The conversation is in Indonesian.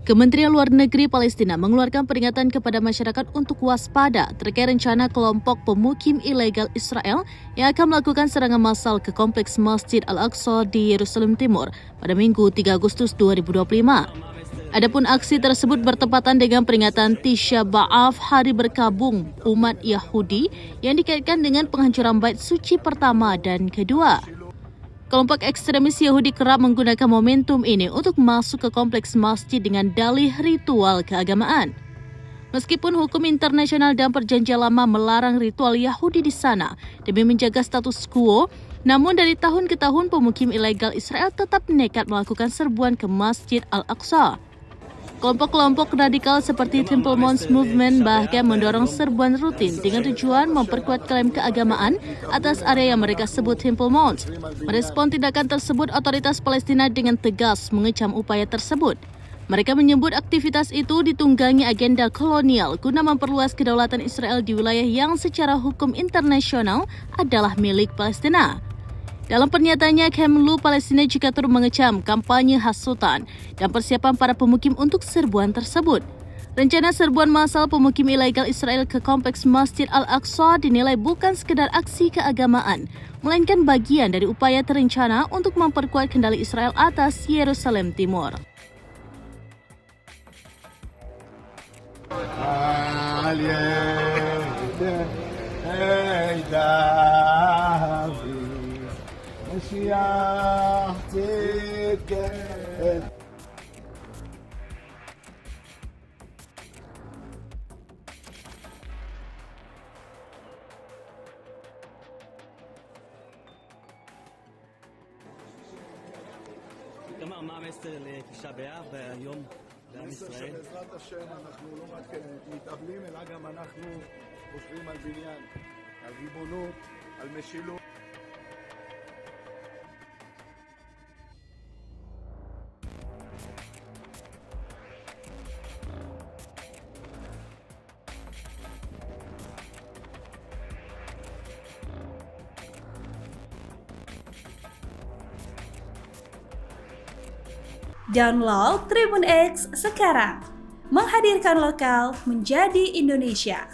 Kementerian Luar Negeri Palestina mengeluarkan peringatan kepada masyarakat untuk waspada terkait rencana kelompok pemukim ilegal Israel yang akan melakukan serangan massal ke kompleks Masjid Al-Aqsa di Yerusalem Timur pada Minggu 3 Agustus 2025. Adapun aksi tersebut bertepatan dengan peringatan Tisha B'Av, hari berkabung umat Yahudi yang dikaitkan dengan penghancuran bait suci pertama dan kedua. Kelompok ekstremis Yahudi kerap menggunakan momentum ini untuk masuk ke kompleks masjid dengan dalih ritual keagamaan. Meskipun hukum internasional dan perjanjian lama melarang ritual Yahudi di sana demi menjaga status quo, namun dari tahun ke tahun pemukim ilegal Israel tetap nekat melakukan serbuan ke Masjid Al-Aqsa. Kelompok-kelompok radikal seperti Temple Mount Movement bahkan mendorong serbuan rutin dengan tujuan memperkuat klaim keagamaan atas area yang mereka sebut Temple Mount. Merespon tindakan tersebut, otoritas Palestina dengan tegas mengecam upaya tersebut. Mereka menyebut aktivitas itu ditunggangi agenda kolonial guna memperluas kedaulatan Israel di wilayah yang secara hukum internasional adalah milik Palestina. Dalam pernyataannya, Kemlu Palestina juga turut mengecam kampanye hasutan dan persiapan para pemukim untuk serbuan tersebut. Rencana serbuan massal pemukim ilegal Israel ke kompleks Masjid Al-Aqsa dinilai bukan sekedar aksi keagamaan, melainkan bagian dari upaya terencana untuk memperkuat kendali Israel atas Yerusalem Timur. מה המסר לתשעה באב היום לעם ישראל? שבעזרת השם אנחנו לא רק מתאבלים אלא גם אנחנו חושבים על בניין, על ריבונות, על משילות. Download Tribun X sekarang, menghadirkan lokal menjadi Indonesia.